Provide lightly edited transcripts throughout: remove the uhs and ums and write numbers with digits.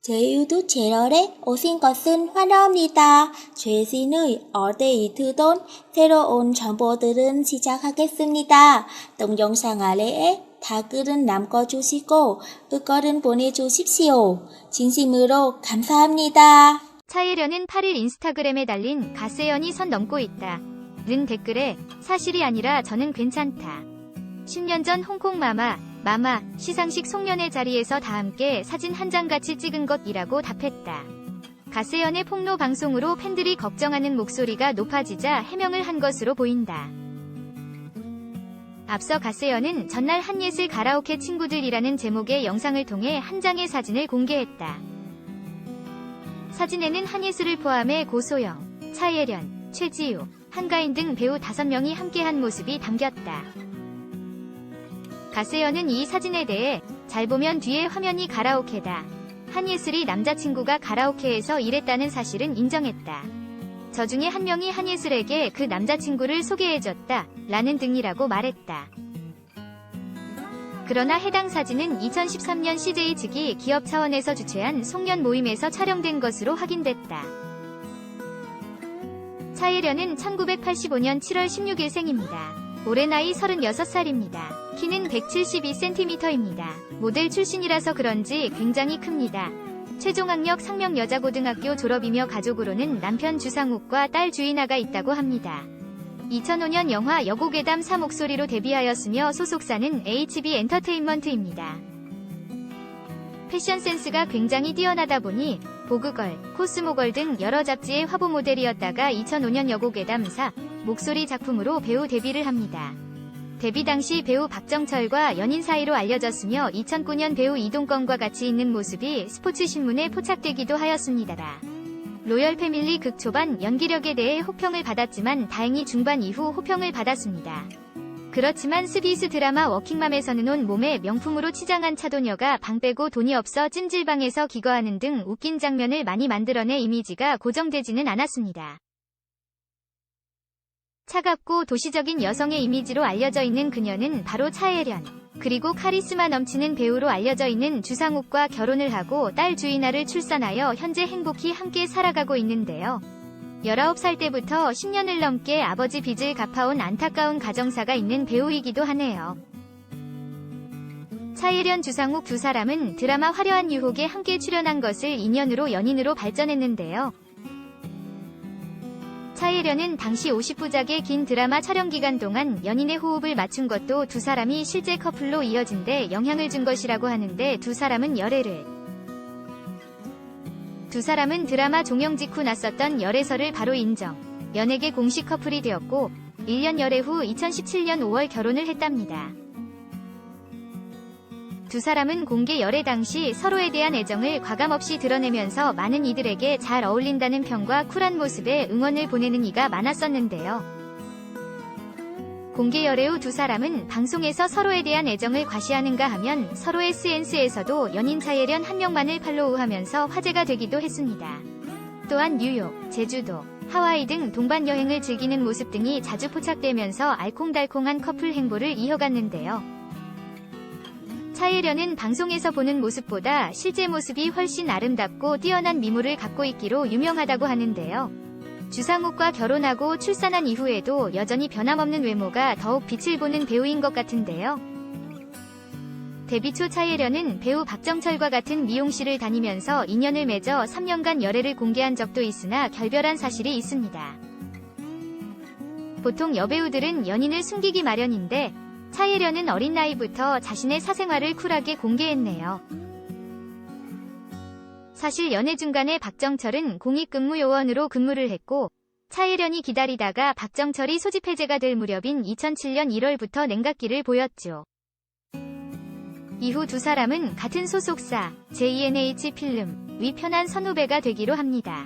제주도 7월에 오신 것은 환영합니다. 최신의 업데이트 돈 새로운 정보들은 시작하겠습니다. 동영상 아래에 댓글은 남겨주시고 의견은 보내주십시오. 진심으로 감사합니다. 차예련은 8일 인스타그램에 달린 가세연이 선 넘고 있다 는 댓글에 사실이 아니라 저는 괜찮다. 10년 전 홍콩 마마 시상식 송년회 자리에서 다 함께 사진 한 장 같이 찍은 것이라고 답했다. 가세연의 폭로 방송으로 팬들이 걱정하는 목소리가 높아지자 해명을 한 것으로 보인다. 앞서 가세연은 전날 한예슬 가라오케 친구들이라는 제목의 영상을 통해 한 장의 사진을 공개했다. 사진에는 한예슬을 포함해 고소영, 차예련, 최지우, 한가인 등 배우 5명이 함께한 모습이 담겼다. 가세연은 이 사진에 대해 잘 보면 뒤에 화면이 가라오케다. 한예슬이 남자친구가 가라오케에서 일했다는 사실은 인정했다. 저 중에 한 명이 한예슬에게 그 남자친구를 소개해줬다 라는 등이라고 말했다. 그러나 해당 사진은 2013년 CJ 측이 기업 차원에서 주최한 송년 모임에서 촬영된 것으로 확인됐다. 차예련은 1985년 7월 16일 생입니다. 올해 나이 36살입니다. 키는 172cm입니다. 모델 출신이라서 그런지 굉장히 큽니다. 최종학력 상명여자고등학교 졸업이며 가족으로는 남편 주상욱과 딸 주인아가 있다고 합니다. 2005년 영화 여고괴담 4 목소리로 데뷔하였으며 소속사는 HB 엔터테인먼트입니다. 패션 센스가 굉장히 뛰어나다 보니 보그걸, 코스모걸 등 여러 잡지의 화보 모델이었다가 2005년 여고괴담 4 목소리 작품으로 배우 데뷔를 합니다. 데뷔 당시 배우 박정철과 연인 사이로 알려졌으며 2009년 배우 이동건과 같이 있는 모습이 스포츠신문에 포착되기도 하였습니다. 로열 패밀리 극 초반 연기력에 대해 호평을 받았지만 다행히 중반 이후 호평을 받았습니다. 그렇지만 스비스 드라마 워킹맘에서는 온 몸에 명품으로 치장한 차도녀가 방 빼고 돈이 없어 찜질방에서 기거하는 등 웃긴 장면을 많이 만들어내 이미지가 고정되지는 않았습니다. 차갑고 도시적인 여성의 이미지로 알려져 있는 그녀는 바로 차예련, 그리고 카리스마 넘치는 배우로 알려져 있는 주상욱과 결혼을 하고 딸 주인아를 출산하여 현재 행복히 함께 살아가고 있는데요. 19살 때부터 10년을 넘게 아버지 빚을 갚아온 안타까운 가정사가 있는 배우이기도 하네요. 차예련, 주상욱 두 사람은 드라마 화려한 유혹에 함께 출연한 것을 인연으로 연인으로 발전했는데요. 차예련은 당시 50부작의 긴 드라마 촬영 기간 동안 연인의 호흡을 맞춘 것도 두 사람이 실제 커플로 이어진 데 영향을 준 것이라고 하는데 두 사람은 드라마 종영 직후 났었던 열애설을 바로 인정, 연예계 공식 커플이 되었고 1년 열애 후 2017년 5월 결혼을 했답니다. 두 사람은 공개 열애 당시 서로에 대한 애정을 과감없이 드러내면서 많은 이들에게 잘 어울린다는 평과 쿨한 모습에 응원을 보내는 이가 많았었는데요. 공개 열애 후 두 사람은 방송에서 서로에 대한 애정을 과시하는가 하면 서로 SNS에서도 연인 차예련 한 명만을 팔로우하면서 화제가 되기도 했습니다. 또한 뉴욕, 제주도, 하와이 등 동반 여행을 즐기는 모습 등이 자주 포착되면서 알콩달콩한 커플 행보를 이어갔는데요. 차예련은 방송에서 보는 모습보다 실제 모습이 훨씬 아름답고 뛰어난 미모를 갖고 있기로 유명하다고 하는데요. 주상욱과 결혼하고 출산한 이후에도 여전히 변함없는 외모가 더욱 빛을 보는 배우인 것 같은데요. 데뷔 초 차예련은 배우 박정철과 같은 미용실을 다니면서 인연을 맺어 3년간 열애를 공개한 적도 있으나 결별한 사실이 있습니다. 보통 여배우들은 연인을 숨기기 마련인데 차예련은 어린 나이부터 자신의 사생활을 쿨하게 공개했네요. 사실 연애 중간에 박정철은 공익근무요원으로 근무를 했고 차예련이 기다리다가 박정철이 소집 해제가 될 무렵인 2007년 1월부터 냉각기를 보였죠. 이후 두 사람은 같은 소속사 JNH 필름 위 편한 선후배가 되기로 합니다.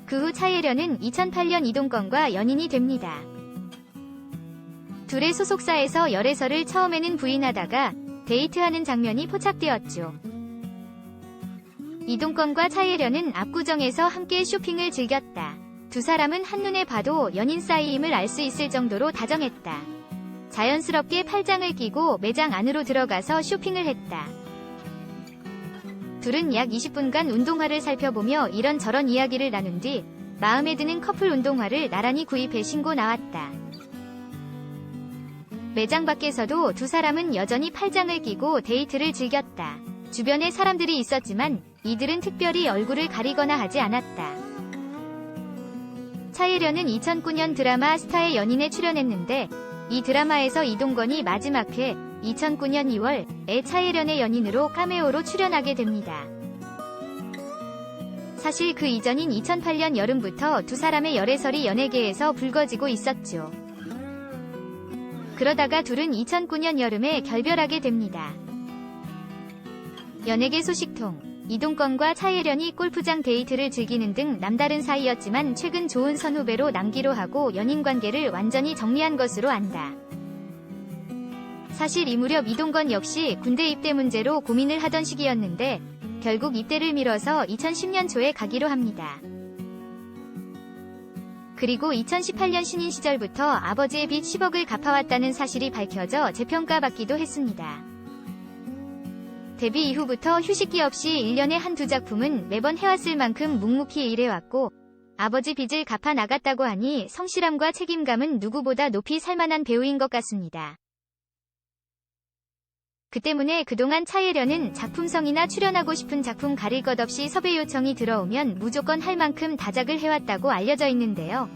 그 후 차예련은 2008년 이동건과 연인이 됩니다. 둘의 소속사에서 열애설을 처음에는 부인하다가 데이트하는 장면이 포착되었죠. 이동건과 차예련은 압구정에서 함께 쇼핑을 즐겼다. 두 사람은 한눈에 봐도 연인 사이임을 알 수 있을 정도로 다정했다. 자연스럽게 팔짱을 끼고 매장 안으로 들어가서 쇼핑을 했다. 둘은 약 20분간 운동화를 살펴보며 이런저런 이야기를 나눈 뒤 마음에 드는 커플 운동화를 나란히 구입해 신고 나왔다. 매장 밖에서도 두 사람은 여전히 팔짱을 끼고 데이트를 즐겼다. 주변에 사람들이 있었지만 이들은 특별히 얼굴을 가리거나 하지 않았다. 차예련은 2009년 드라마 스타의 연인에 출연했는데 이 드라마에서 이동건이 마지막 회 2009년 2월에 차예련의 연인으로 카메오로 출연하게 됩니다. 사실 그 이전인 2008년 여름부터 두 사람의 열애설이 연예계에서 불거지고 있었죠. 그러다가 둘은 2009년 여름에 결별하게 됩니다. 연예계 소식통. 이동건과 차예련이 골프장 데이트를 즐기는 등 남다른 사이였지만 최근 좋은 선후배로 남기로 하고 연인관계를 완전히 정리한 것으로 안다. 사실 이 무렵 이동건 역시 군대 입대 문제로 고민을 하던 시기였는데 결국 입대를 미뤄서 2010년 초에 가기로 합니다. 그리고 2018년 신인 시절부터 아버지의 빚 10억을 갚아왔다는 사실이 밝혀져 재평가받기도 했습니다. 데뷔 이후부터 휴식기 없이 1년에 한두 작품은 매번 해왔을 만큼 묵묵히 일해왔고 아버지 빚을 갚아 나갔다고 하니 성실함과 책임감은 누구보다 높이 살만한 배우인 것 같습니다. 그 때문에 그동안 차예련은 작품성이나 출연하고 싶은 작품 가릴 것 없이 섭외 요청이 들어오면 무조건 할 만큼 다작을 해왔다고 알려져 있는데요.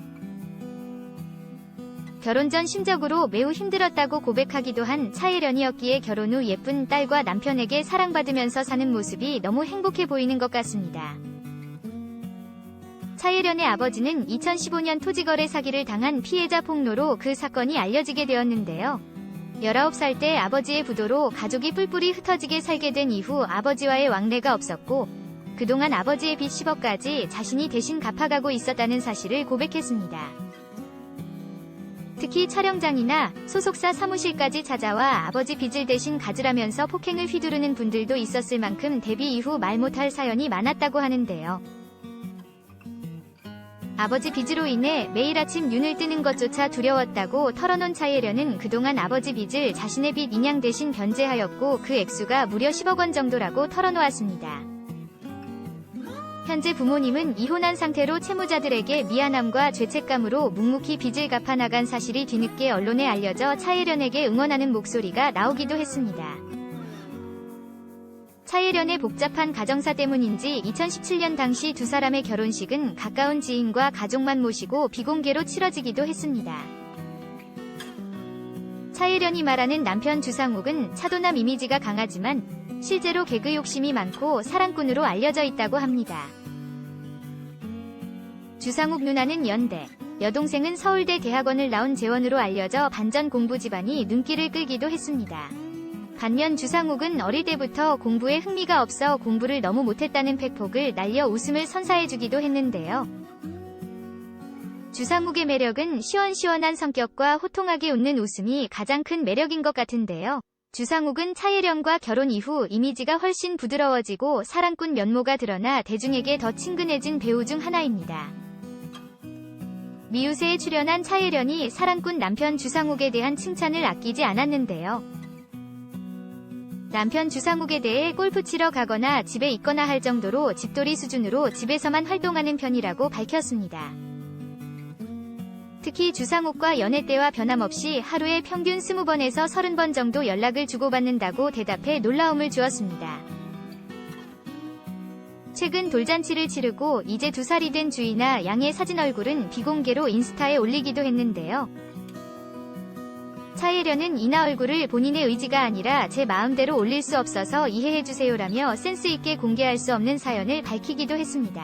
결혼 전 심적으로 매우 힘들었다고 고백하기도 한 차예련이었기에 결혼 후 예쁜 딸과 남편에게 사랑받으면서 사는 모습이 너무 행복해 보이는 것 같습니다. 차예련의 아버지는 2015년 토지거래 사기를 당한 피해자 폭로로 그 사건이 알려지게 되었는데요. 19살 때 아버지의 부도로 가족이 뿔뿔이 흩어지게 살게 된 이후 아버지와의 왕래가 없었고 그동안 아버지의 빚 10억까지 자신이 대신 갚아가고 있었다는 사실을 고백했습니다. 특히 촬영장이나 소속사 사무실까지 찾아와 아버지 빚을 대신 갚으라면서 폭행을 휘두르는 분들도 있었을 만큼 데뷔 이후 말 못할 사연이 많았다고 하는데요. 아버지 빚으로 인해 매일 아침 눈을 뜨는 것조차 두려웠다고 털어놓은 차예련은 그동안 아버지 빚을 자신의 빚 인양 대신 변제하였고 그 액수가 무려 10억 원 정도라고 털어놓았습니다. 현재 부모님은 이혼한 상태로 채무자들에게 미안함과 죄책감으로 묵묵히 빚을 갚아 나간 사실이 뒤늦게 언론에 알려져 차예련에게 응원하는 목소리가 나오기도 했습니다. 차예련의 복잡한 가정사 때문인지 2017년 당시 두 사람의 결혼식은 가까운 지인과 가족만 모시고 비공개로 치러지기도 했습니다. 차예련이 말하는 남편 주상욱은 차도남 이미지가 강하지만 실제로 개그 욕심이 많고 사랑꾼으로 알려져 있다고 합니다. 주상욱 누나는 연대, 여동생은 서울대 대학원을 나온 재원으로 알려져 반전 공부 집안이 눈길을 끌기도 했습니다. 반면 주상욱은 어릴 때부터 공부에 흥미가 없어 공부를 너무 못했다는 팩폭을 날려 웃음을 선사해주기도 했는데요. 주상욱의 매력은 시원시원한 성격과 호통하게 웃는 웃음이 가장 큰 매력인 것 같은데요. 주상욱은 차예련과 결혼 이후 이미지가 훨씬 부드러워지고 사랑꾼 면모가 드러나 대중에게 더 친근해진 배우 중 하나입니다. 미우새에 출연한 차예련이 사랑꾼 남편 주상욱에 대한 칭찬을 아끼지 않았는데요. 남편 주상욱에 대해 골프 치러 가거나 집에 있거나 할 정도로 집돌이 수준으로 집에서만 활동하는 편이라고 밝혔습니다. 특히 주상욱과 연애 때와 변함없이 하루에 평균 20번에서 30번 정도 연락을 주고받는다고 대답해 놀라움을 주었습니다. 최근 돌잔치를 치르고 이제 2살이 된 주이나 양의 사진 얼굴은 비공개로 인스타에 올리기도 했는데요. 차예련은 이나 얼굴을 본인의 의지가 아니라 제 마음대로 올릴 수 없어서 이해해주세요라며 센스있게 공개할 수 없는 사연을 밝히기도 했습니다.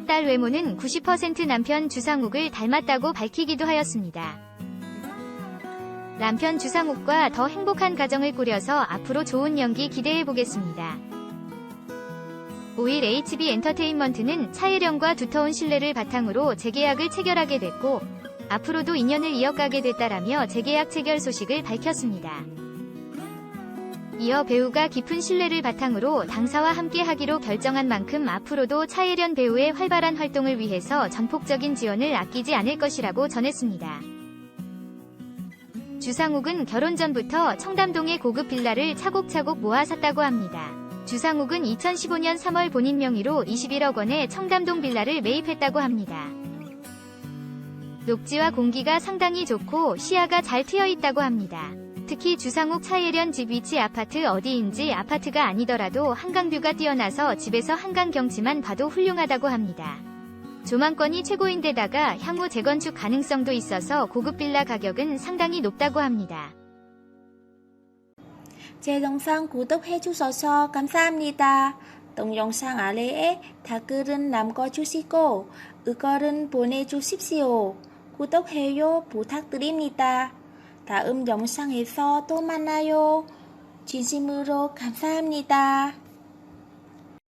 딸 외모는 90% 남편 주상욱을 닮았다고 밝히기도 하였습니다. 남편 주상욱과 더 행복한 가정을 꾸려서 앞으로 좋은 연기 기대해보겠습니다. 5일 HB 엔터테인먼트는 차예련과 두터운 신뢰를 바탕으로 재계약을 체결하게 됐고 앞으로도 인연을 이어가게 됐다라며 재계약 체결 소식을 밝혔습니다. 이어 배우가 깊은 신뢰를 바탕으로 당사와 함께 하기로 결정한 만큼 앞으로도 차예련 배우의 활발한 활동을 위해서 전폭적인 지원을 아끼지 않을 것이라고 전했습니다. 주상욱은 결혼 전부터 청담동의 고급 빌라를 차곡차곡 모아 샀다고 합니다. 주상욱은 2015년 3월 본인 명의로 21억 원의 청담동 빌라를 매입했다고 합니다. 녹지와 공기가 상당히 좋고 시야가 잘 트여 있다고 합니다. 특히 주상욱 차예련 집 위치 아파트 어디인지 아파트가 아니더라도 한강뷰가 뛰어나서 집에서 한강 경치만 봐도 훌륭하다고 합니다. 조망권이 최고인데다가 향후 재건축 가능성도 있어서 고급 빌라 가격은 상당히 높다고 합니다. 제 영상 구독해주셔서 감사합니다. 동영상 아래에 댓글은 남겨주시고 의견은 보내주십시오. 구독해요 부탁드립니다. 다음 영상에서 또 만나요. 진심으로 감사합니다.